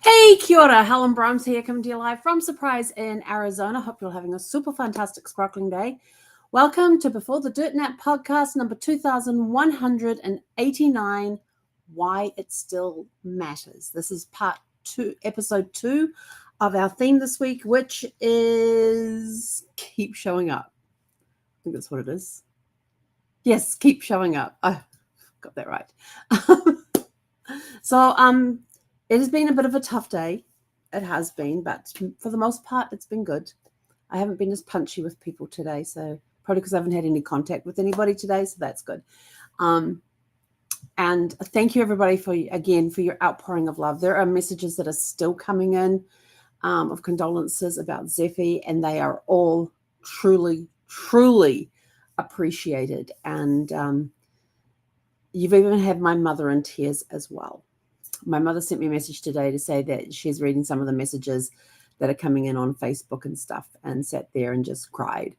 Hey, kia ora, Helen Brahms here, coming to you live from Surprise in Arizona. Hope you're having a super fantastic sparkling day. Welcome to Before the Dirt Nap podcast number 2189, Why It Still Matters. This is part 2, episode 2 of our theme this week, which is Keep Showing Up. I think that's what it is. Yes, keep showing up. I got that right. So, it has been a bit of a tough day. It has been, but for the most part, it's been good. I haven't been as punchy with people today, so probably because I haven't had any contact with anybody today, so that's good. And thank you, everybody, for your outpouring of love. There are messages that are still coming in of condolences about Zephy, and they are all truly, truly appreciated. And you've even had my mother in tears as well. My mother sent me a message today to say that she's reading some of the messages that are coming in on Facebook and stuff, and sat there and just cried.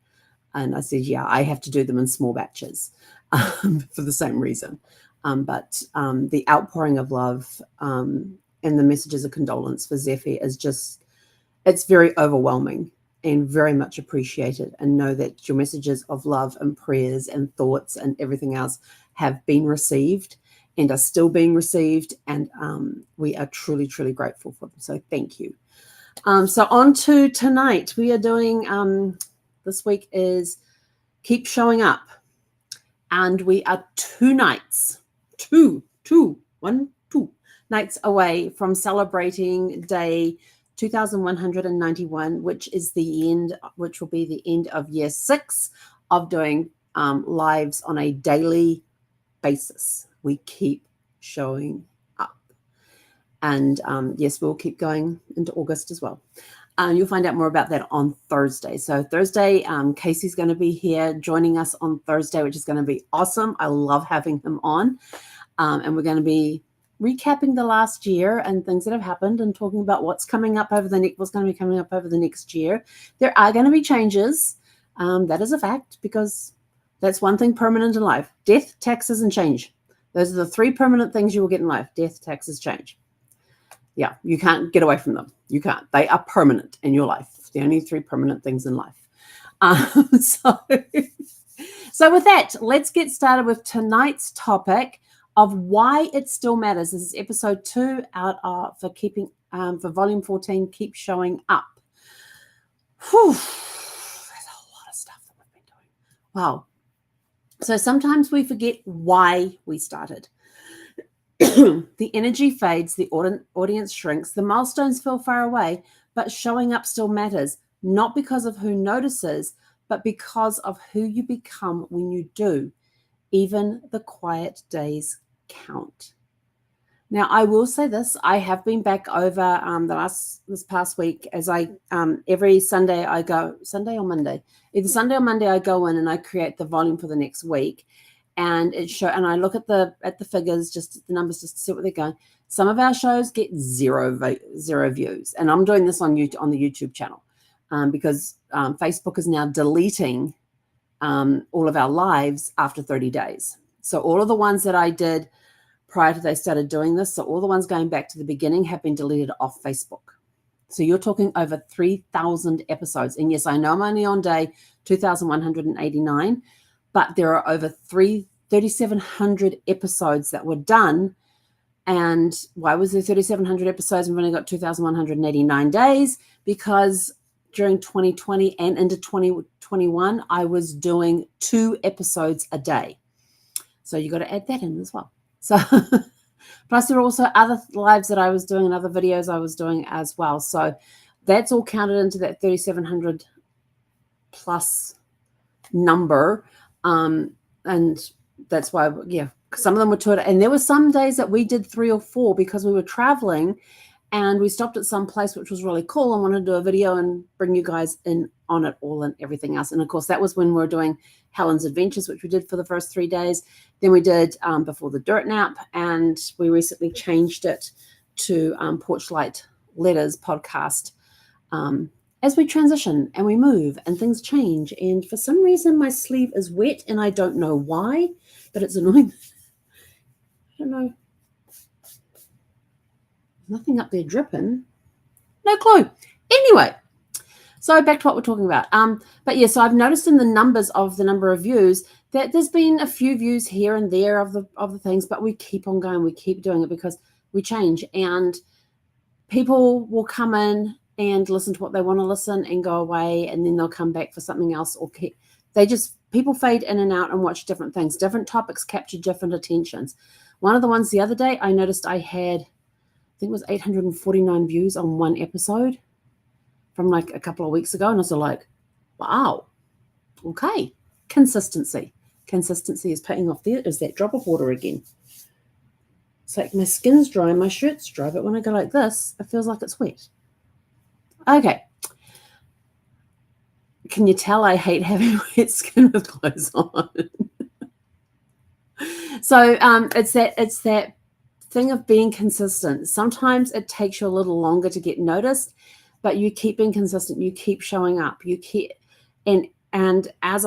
And I said, yeah, I have to do them in small batches for the same reason. But the outpouring of love and the messages of condolence for Zephy is just, it's very overwhelming and very much appreciated. And know that your messages of love and prayers and thoughts and everything else have been received and are still being received, and we are truly, truly grateful for them. So thank you. So on to tonight. We are doing, this week is Keep Showing Up, and we are 2 nights away from celebrating day 2191, which will be the end of year 6 of doing lives on a daily basis. We keep showing up. And yes, we'll keep going into August as well. You'll find out more about that on Thursday. So Thursday, Casey's going to be here joining us on Thursday, which is going to be awesome. I love having him on. And we're going to be recapping the last year and things that have happened, and talking about what's going to be coming up over the next year. There are going to be changes. That is a fact, because that's one thing permanent in life: death, taxes, and change. Those are the 3 permanent things you will get in life: death, taxes, change. Yeah, you can't get away from them. You can't. They are permanent in your life. The only 3 permanent things in life. So with that, let's get started with tonight's topic of why it still matters. This is episode 2 for volume 14, Keep Showing Up. Whew. There's a lot of stuff that we've been doing. Wow. So sometimes we forget why we started. The energy fades, the audience shrinks, the milestones feel far away, but showing up still matters, not because of who notices, but because of who you become when you do. Even the quiet days count. Now, I will say this: I have been back over this past week, as I every Sunday I go, Sunday or Monday, either Sunday or Monday, I go in and I create the volume for the next week, and and I look at the figures, just the numbers, just to see what they're going. Some of our shows get zero views, and I'm doing this on the YouTube channel because Facebook is now deleting all of our lives after 30 days. So all of the ones that I did prior to they started doing this, so all the ones going back to the beginning, have been deleted off Facebook. So you're talking over 3,000 episodes. And yes, I know I'm only on day 2189, but there are over 3,700 episodes that were done. And why was there 3,700 episodes and we've only got 2,189 days? Because during 2020 and into 2021, I was doing 2 episodes a day. So you got to add that in as well. So plus there are also other lives that I was doing and other videos I was doing as well. So that's all counted into that 3,700 plus number. And that's why, yeah, some of them were 2, and there were some days that we did 3 or 4 because we were traveling and we stopped at some place which was really cool and wanted to do a video and bring you guys in on it all and everything else. And of course, that was when we were doing Helen's Adventures, which we did for the first 3 days. Then we did Before the Dirt Nap, and we recently changed it to Porchlight Letters podcast as we transition and we move and things change. And for some reason, my sleeve is wet and I don't know why, but it's annoying. I don't know. Nothing up there dripping. No clue. Anyway, so back to what we're talking about. But yeah, so I've noticed in the numbers of the number of views that there's been a few views here and there of the things, but we keep on going. We keep doing it because we change, and people will come in and listen to what they want to listen and go away, and then they'll come back for something else, or people fade in and out and watch different things. Different topics capture different attentions. One of the ones the other day, I noticed I had, I think it was 849 views on one episode from like a couple of weeks ago. And I was like, wow, okay. Consistency is paying off. There is that drop of water again. It's like my skin's dry, my shirt's dry, but when I go like this, it feels like it's wet. Okay. Can you tell I hate having wet skin with clothes on? So it's that thing of being consistent. Sometimes it takes you a little longer to get noticed, but you keep being consistent. You keep showing up. You keep, and as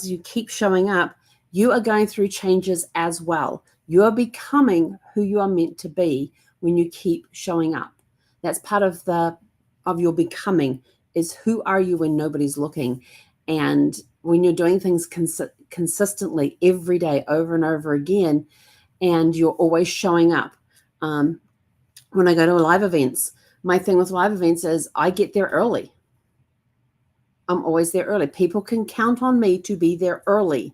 you keep showing up, you are going through changes as well. You are becoming who you are meant to be when you keep showing up. That's part of your becoming, is who are you when nobody's looking. And when you're doing things consistently every day, over and over again, and you're always showing up. When I go to live events, my thing with live events is I get there early. I'm always there early. People can count on me to be there early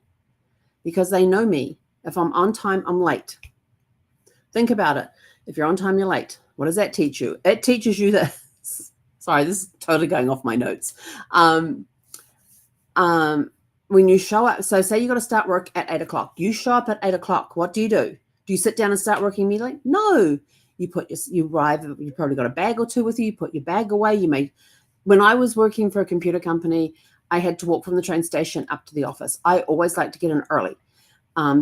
because they know me. If I'm on time, I'm late. Think about it. If you're on time, you're late. What does that teach you? It teaches you this. Sorry, this is totally going off my notes. When you show up, so say you got to start work at 8 o'clock. You show up at 8 o'clock. What do? Do you sit down and start working immediately? No. You arrive. You probably got a bag or two with you. You put your bag away. When I was working for a computer company, I had to walk from the train station up to the office. I always like to get in early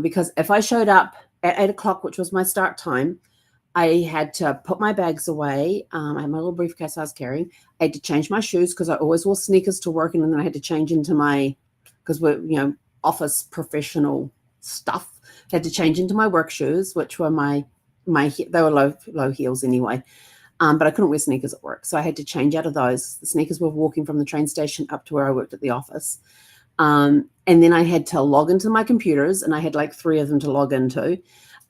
because if I showed up at 8 o'clock, which was my start time, I had to put my bags away. I had my little briefcase I was carrying. I had to change my shoes because I always wore sneakers to work, and then I had to change into because we're office professional stuff. I had to change into my work shoes, which were they were low heels anyway. But I couldn't wear sneakers at work. So I had to change out of those. The sneakers were walking from the train station up to where I worked at the office. And then I had to log into my computers, and I had like 3 of them to log into.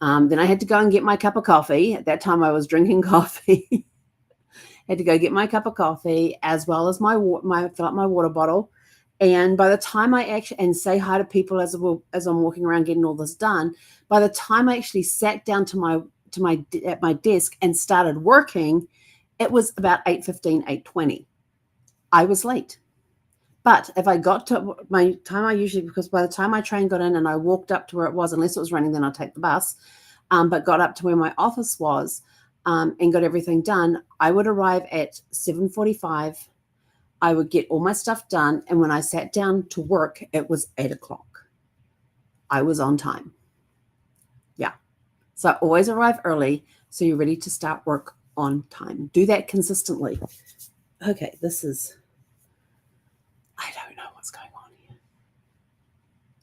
Then I had to go and get my cup of coffee. At that time I was drinking coffee. Had to go get my cup of coffee as well as fill up my water bottle. And by the time and say hi to people as I'm walking around getting all this done, by the time I actually sat down at my desk and started working, it was about 8:15, 8:20. I was late. But if I got to my time, because by the time my train got in and I walked up to where it was, unless it was raining, then I'd take the bus, but got up to where my office was and got everything done, I would arrive at 7:45. I would get all my stuff done. And when I sat down to work, it was 8 o'clock. I was on time. Yeah. So always arrive early so you're ready to start work on time. Do that consistently. Okay, I don't know what's going on here.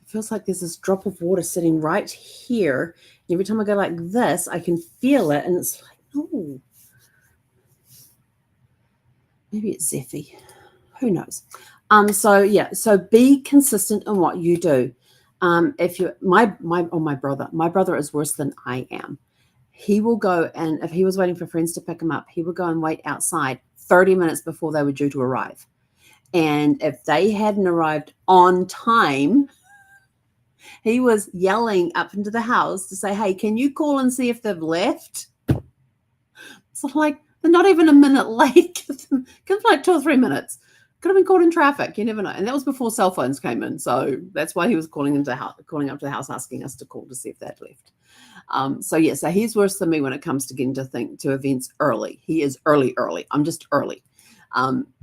It feels like there's this drop of water sitting right here. And every time I go like this, I can feel it. And it's like, no. Maybe it's Zeffy. Who knows? So be consistent in what you do. My brother is worse than I am. He will go, and if he was waiting for friends to pick him up, he would go and wait outside 30 minutes before they were due to arrive. And if they hadn't arrived on time, he was yelling up into the house to say, hey, can you call and see if they've left? So like, they're not even a minute late. Give them like 2 or 3 minutes. Could have been caught in traffic. You never know. And that was before cell phones came in. So that's why he was calling up to the house, asking us to call to see if they'd left. So he's worse than me when it comes to getting to events early. He is early. I'm just early.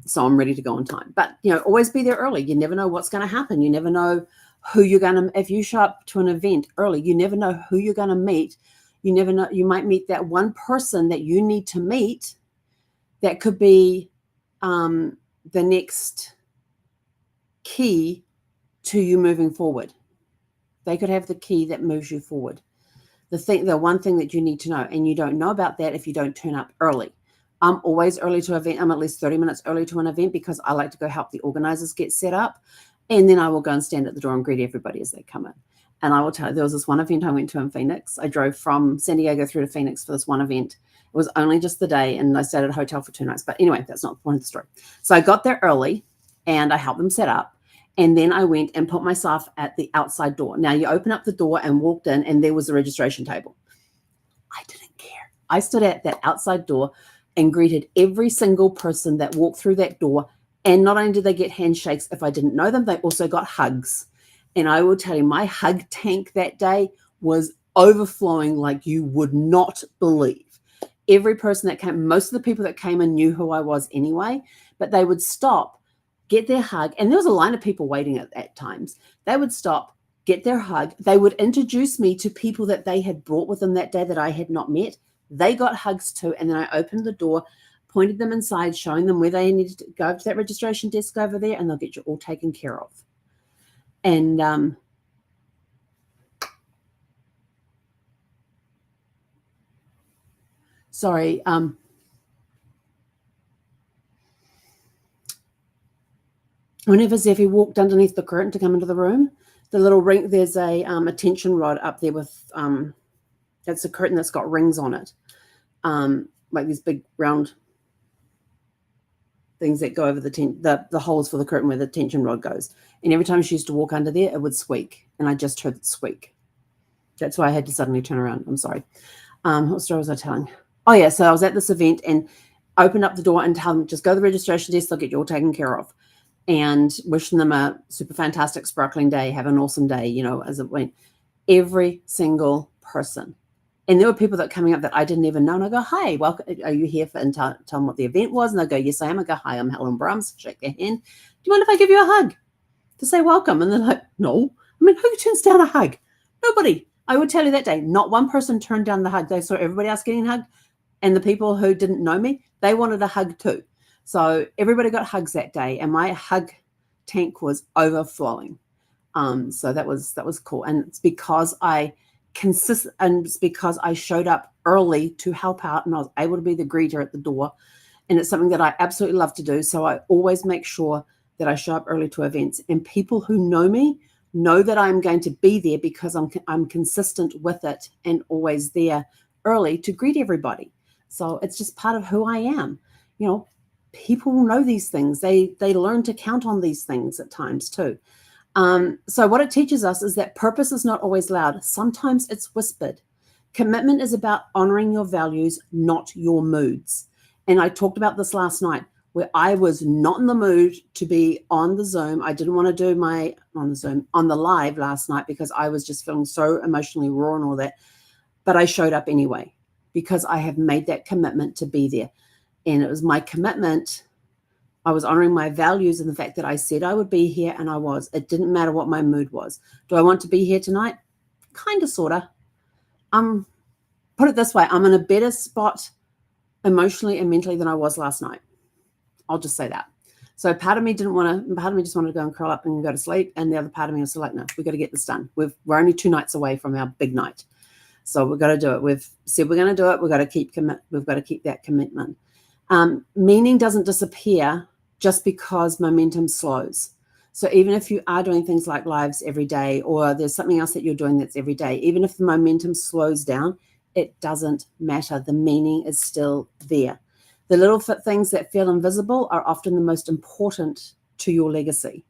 So I'm ready to go on time. But, always be there early. You never know what's going to happen. You never know who you're going to, if you show up to an event early, you never know who you're going to meet. You never know. You might meet that one person that you need to meet. That could be the next key to you moving forward. They could have the key that moves you forward. the one thing that you need to know, and you don't know about that if you don't turn up early. I'm always early to an event. I'm at least 30 minutes early to an event because I like to go help the organizers get set up. And then I will go and stand at the door and greet everybody as they come in. And I will tell you, there was this one event I went to in Phoenix. I drove from San Diego through to Phoenix for this one event. It was only just the day, and I stayed at a hotel for 2 nights. But anyway, that's not the point of the story. So I got there early, and I helped them set up. And then I went and put myself at the outside door. Now, you open up the door and walked in, and there was a registration table. I didn't care. I stood at that outside door and greeted every single person that walked through that door. And not only did they get handshakes, if I didn't know them, they also got hugs. And I will tell you, my hug tank that day was overflowing like you would not believe. Every person that came, most of the people that came in knew who I was anyway, but they would stop, get their hug. And there was a line of people waiting at times. They would stop, get their hug. They would introduce me to people that they had brought with them that day that I had not met. They got hugs too. And then I opened the door, pointed them inside, showing them where they needed to go to that registration desk over there, and they'll get you all taken care of. And sorry, whenever Zeffy walked underneath the curtain to come into the room, the little ring, there's a tension rod up there with, that's a curtain that's got rings on it. Like these big round things that go over the holes for the curtain where the tension rod goes. And every time she used to walk under there, it would squeak. And I just heard it squeak. That's why I had to suddenly turn around. I'm sorry. What story was I telling? Oh, yeah. So I was at this event and opened up the door and tell them, just go to the registration desk. They'll get you all taken care of. And wishing them a super fantastic, sparkling day. Have an awesome day, you know, as it went. Every single person. And there were people that coming up that I didn't even know. And I go, hi, welcome. Are you here for, and tell them what the event was? And they go, yes, I am. I go, hi, I'm Helen Brahms. Shake their hand. Do you mind if I give you a hug to say welcome? And they're like, no. I mean, who turns down a hug? Nobody. I would tell you that day, not one person turned down the hug. They saw everybody else getting a hug. And the people who didn't know me, they wanted a hug too. So everybody got hugs that day. And my hug tank was overflowing. So that was cool. And it's because it's because I showed up early to help out, and I was able to be the greeter at the door. And it's something that I absolutely love to do. So I always make sure that I show up early to events, and people who know me know that I'm going to be there because I'm consistent with it and always there early to greet everybody. So it's just part of who I am. You know, people know these things. They learn to count on these things at times too. So what it teaches us is that purpose is not always loud. Sometimes it's whispered. Commitment is about honoring your values, not your moods. And I talked about this last night where I was not in the mood to be on the Zoom. I didn't want to do on the live last night because I was just feeling so emotionally raw and all that. But I showed up anyway because I have made that commitment to be there. And it was my commitment. I was honoring my values and the fact that I said I would be here, and I was. It didn't matter what my mood was. Do I want to be here tonight? Kind of, sort of. Put it this way, I'm in a better spot emotionally and mentally than I was last night. I'll just say that. So part of me just wanted to go and curl up and go to sleep. And the other part of me was like, no, we've got to get this done. We're only 2 nights away from our big night. So we've got to do it. We've said we're going to do it. We've got to keep that commitment. Meaning doesn't disappear just because momentum slows. So even if you are doing things like lives every day, or there's something else that you're doing that's every day, even if the momentum slows down, it doesn't matter. The meaning is still there. The little things that feel invisible are often the most important to your legacy.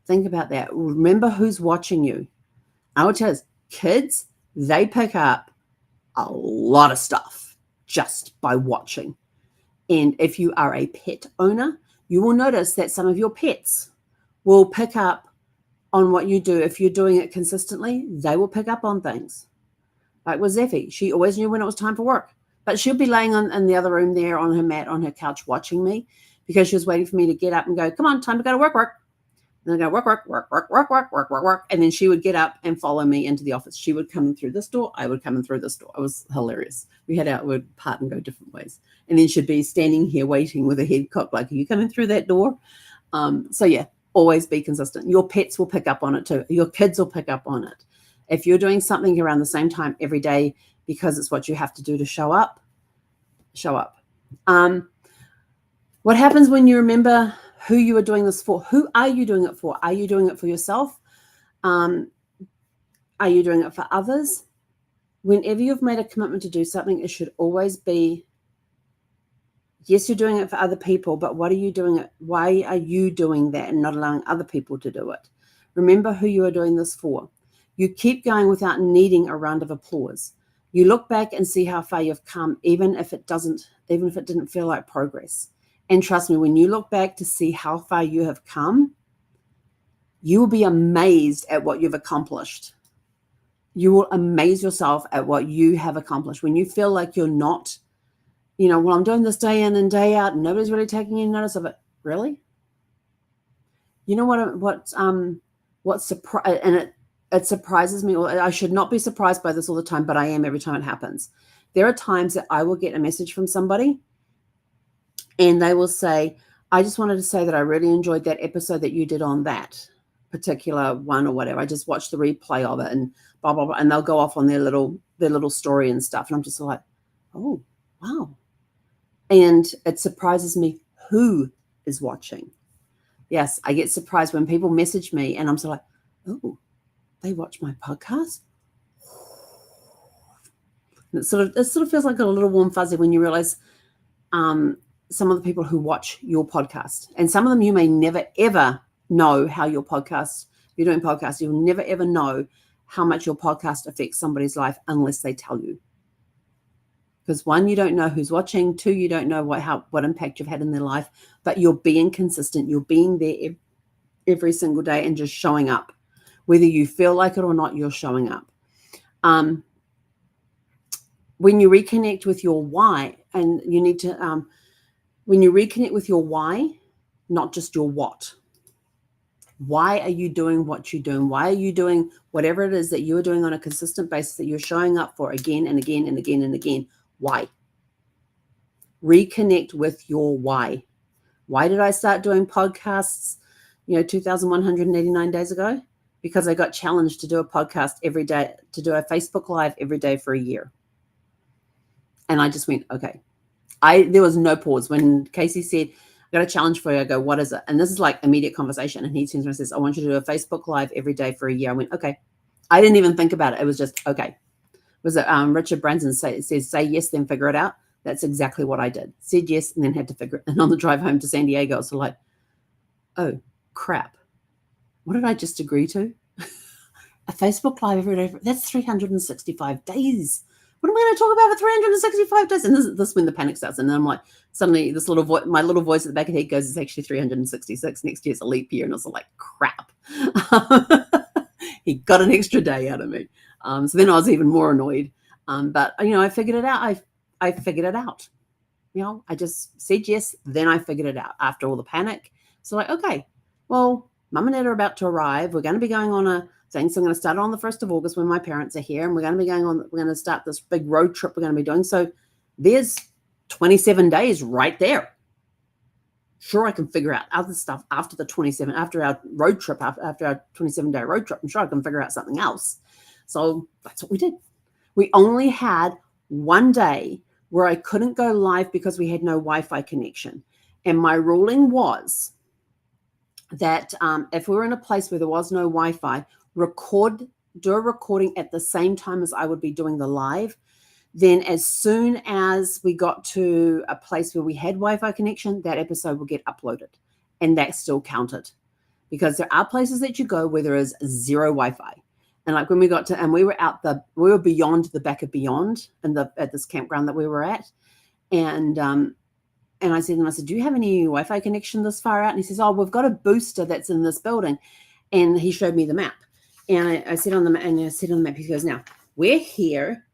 Think about that. Remember who's watching you. I would tell you, kids, they pick up a lot of stuff just by watching. And if you are a pet owner, you will notice that some of your pets will pick up on what you do. If you're doing it consistently, they will pick up on things. Like with Zeffy, she always knew when it was time for work. But she'll be laying in the other room there on her mat, on her couch, watching me because she was waiting for me to get up and go, come on, time to go to work. And I go, work. And then she would get up and follow me into the office. She would come in through this door. I would come in through this door. It was hilarious. We'd part and go different ways. And then she'd be standing here waiting with her head cocked, like, are you coming through that door? So yeah, always be consistent. Your pets will pick up on it too. Your kids will pick up on it. If you're doing something around the same time every day because it's what you have to do to show up, show up. What happens when you remember who you are doing this for? Who are you doing it for? Are you doing it for yourself? Are you doing it for others? Whenever you've made a commitment to do something, it should always be, yes, you're doing it for other people, but what are you doing it? Why are you doing that and not allowing other people to do it? Remember who you are doing this for. You keep going without needing a round of applause. You look back and see how far you've come, even if it didn't feel like progress. And trust me, when you look back to see how far you have come, you will be amazed at what you've accomplished. You will amaze yourself at what you have accomplished. When you feel like you're not, well, I'm doing this day in and day out and nobody's really taking any notice of it. Really? You know it surprises me, or I should not be surprised by this all the time, but I am every time it happens. There are times that I will get a message from somebody and they will say, I just wanted to say that I really enjoyed that episode that you did on that particular one or whatever. I just watched the replay of it and blah, blah, blah. And they'll go off on their little story and stuff. And I'm just like, oh, wow. And it surprises me who is watching. Yes, I get surprised when people message me and I'm so like, oh, they watch my podcast? And it sort of feels like a little warm fuzzy when you realize some of the people who watch your podcast. And some of them you may never, ever know how your podcast, if you're doing podcasts, you'll never, ever know how much your podcast affects somebody's life unless they tell you. Because one, you don't know who's watching. Two, you don't know what impact you've had in their life. But you're being consistent. You're being there every single day and just showing up. Whether you feel like it or not, you're showing up. When you reconnect with your why, and you need to, when you reconnect with your why, not just your what. Why are you doing what you're doing? Why are you doing whatever it is that you are doing on a consistent basis that you're showing up for again and again and again and again? Why? Reconnect with your why. Why did I start doing podcasts, 2,189 days ago? Because I got challenged to do a podcast every day, to do a Facebook Live every day for a year. And I just went, okay. There was no pause. When Casey said, I got a challenge for you, I go, what is it? And this is like immediate conversation. And he turns around and says, I want you to do a Facebook Live every day for a year. I went, okay. I didn't even think about it. It was just, okay. Was it Richard Branson says, say yes, then figure it out? That's exactly what I did. Said yes, and then had to figure it. And on the drive home to San Diego, I was like, oh, crap. What did I just agree to? A Facebook Live every day. That's 365 days. What am I going to talk about for 365 days? And this is when the panic starts. And then I'm like, suddenly this little voice, my little voice at the back of the head goes, it's actually 366. Next year's a leap year. And I was like, crap. He got an extra day out of me. So then I was even more annoyed. But, I figured it out. I figured it out. I just said yes. Then I figured it out after all the panic. So like, okay, well, Mum and Dad are about to arrive. We're going to be going on a thing. So I'm going to start on the 1st of August when my parents are here. And we're going to start this big road trip we're going to be doing. So there's 27 days right there. Sure, I can figure out other stuff after our road trip, after our 27-day road trip. I'm sure I can figure out something else. So that's what we did. We only had one day where I couldn't go live because we had no Wi-Fi connection. And my ruling was that if we were in a place where there was no Wi-Fi, do a recording at the same time as I would be doing the live. Then as soon as we got to a place where we had Wi-Fi connection, that episode will get uploaded. And that still counted. Because there are places that you go where there is zero Wi-Fi. And like when we got to, and we were beyond the back of Beyond at this campground that we were at. And I said, do you have any Wi-Fi connection this far out? And he says, oh, we've got a booster that's in this building. And he showed me the map. And I said on the map, he goes, now we're here.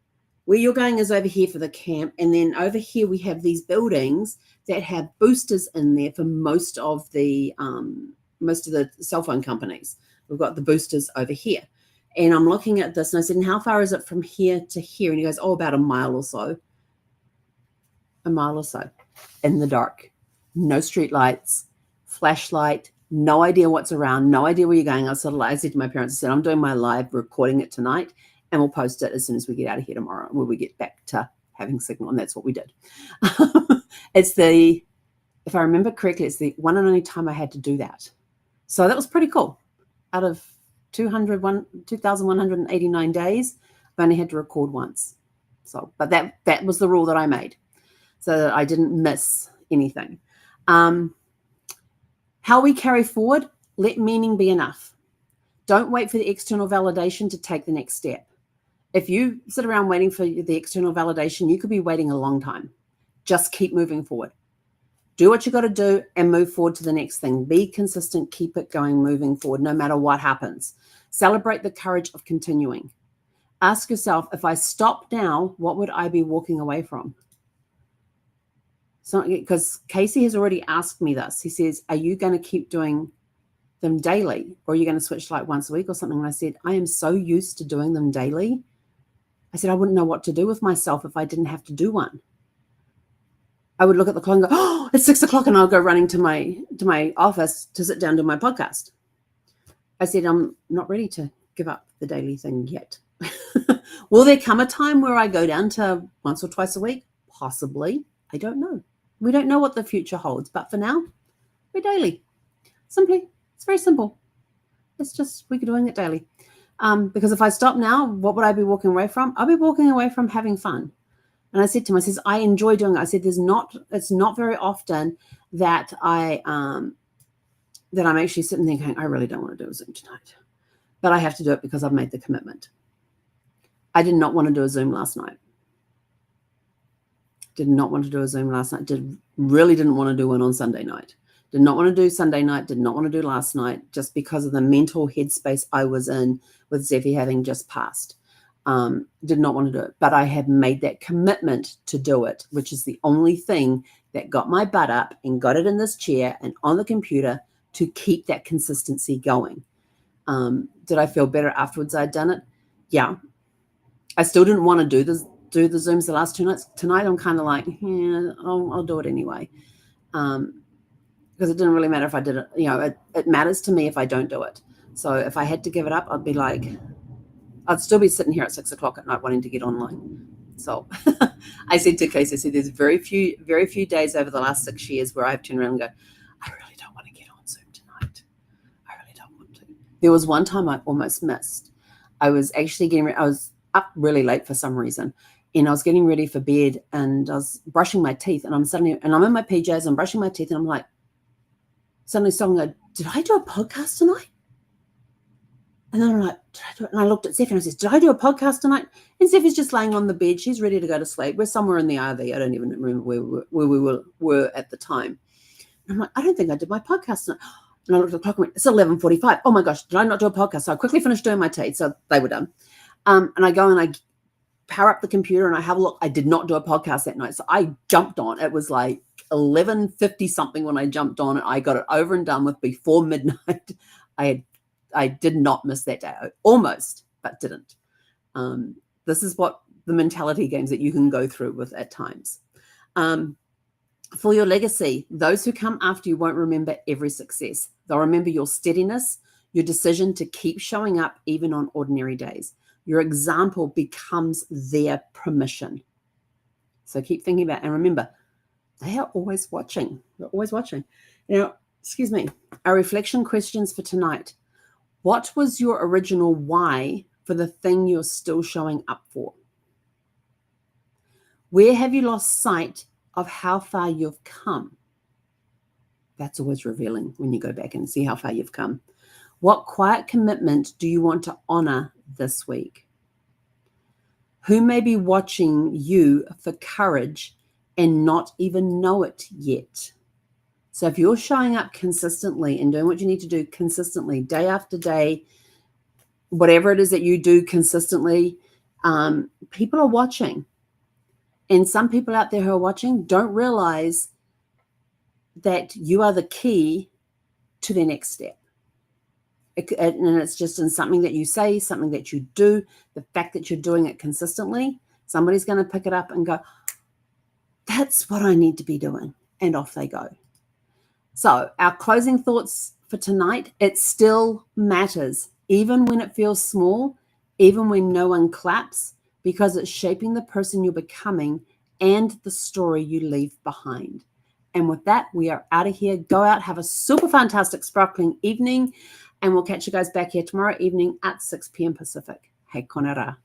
Where you're going is over here for the camp. And then over here, we have these buildings that have boosters in there for most of the cell phone companies. We've got the boosters over here. And I'm looking at this and I said, and how far is it from here to here? And he goes, oh, about a mile or so. A mile or so in the dark. No street lights, flashlight, no idea what's around, no idea where you're going. I said to my parents, I said, I'm doing my live, recording it tonight, and we'll post it as soon as we get out of here tomorrow, when we get back to having signal. And that's what we did. If I remember correctly, it's the one and only time I had to do that. So that was pretty cool. Out of 2,189 days, I only had to record once. So, but that was the rule that I made, so that I didn't miss anything. How we carry forward, let meaning be enough. Don't wait for the external validation to take the next step. If you sit around waiting for the external validation, you could be waiting a long time. Just keep moving forward. Do what you got to do and move forward to the next thing. Be consistent, keep it going, moving forward, no matter what happens. Celebrate the courage of continuing. Ask yourself, if I stop now, what would I be walking away from? So, because Casey has already asked me this. He says, are you going to keep doing them daily, or are you going to switch to like once a week or something? And I said, I am so used to doing them daily. I said, I wouldn't know what to do with myself if I didn't have to do one. I would look at the clock and go, oh, it's 6 o'clock, and I'll go running to my office to sit down and do my podcast. I said, I'm not ready to give up the daily thing yet. Will there come a time where I go down to once or twice a week? Possibly. I don't know. We don't know what the future holds, but for now, we're daily. Simply, it's very simple. It's just we're doing it daily. Because if I stop now, what would I be walking away from? I'll be walking away from having fun. And I said to him, I says, I enjoy doing it. I said, it's not very often that I'm actually sitting there going, I really don't want to do a Zoom tonight, but I have to do it because I've made the commitment. I did not want to do a Zoom last night. Really didn't want to do one on Sunday night. Did not want to do Sunday night. Did not want to do last night, just because of the mental headspace I was in with Zeffy having just passed. Did not want to do it, but I had made that commitment to do it, which is the only thing that got my butt up and got it in this chair and on the computer to keep that consistency going. Did I feel better afterwards I'd done it? Yeah. I still didn't want to do the Zooms the last 2 nights. Tonight I'm kind of like, yeah, I'll do it anyway. Because it didn't really matter if I did it. It matters to me if I don't do it. So if I had to give it up, I'd be like, I'd still be sitting here at 6 o'clock at night wanting to get online. So I said to Casey, I said, there's very few days over the last 6 years where I've turned around and go, I really don't want to get on Zoom tonight. I really don't want to. There was one time I almost missed. I was actually I was up really late for some reason, and I was getting ready for bed, and I was brushing my teeth, and I'm in my PJs, I'm brushing my teeth, and I'm like, suddenly someone go, did I do a podcast tonight? And then I'm like, did I do it? And I looked at Zeph and I said, did I do a podcast tonight? And Zeph is just laying on the bed. She's ready to go to sleep. We're somewhere in the RV. I don't even remember where we were at the time. And I'm like, I don't think I did my podcast tonight. And I looked at the clock and went, it's 11:45. Oh my gosh, did I not do a podcast? So I quickly finished doing my teeth. So they were done. And I go and I power up the computer and I have a look. I did not do a podcast that night. So I jumped on. It was like 11:50 something when I jumped on it. I got it over and done with before midnight. I did not miss that day. I almost, but didn't. This is what the mentality games that you can go through with at times. For your legacy, those who come after you won't remember every success. They'll remember your steadiness, your decision to keep showing up even on ordinary days. Your example becomes their permission. So keep thinking about it. And remember, they are always watching. They're always watching. Excuse me. Our reflection questions for tonight. What was your original why for the thing you're still showing up for? Where have you lost sight of how far you've come? That's always revealing when you go back and see how far you've come. What quiet commitment do you want to honor this week? Who may be watching you for courage and not even know it yet? So if you're showing up consistently and doing what you need to do consistently, day after day, whatever it is that you do consistently, people are watching. And some people out there who are watching don't realize that you are the key to their next step. And it's just in something that you say, something that you do, the fact that you're doing it consistently, somebody's going to pick it up and go, that's what I need to be doing. And off they go. So our closing thoughts for tonight, it still matters, even when it feels small, even when no one claps, because it's shaping the person you're becoming and the story you leave behind. And with that, we are out of here. Go out, have a super fantastic, sparkling evening, and we'll catch you guys back here tomorrow evening at 6 p.m. Pacific. Hei konera.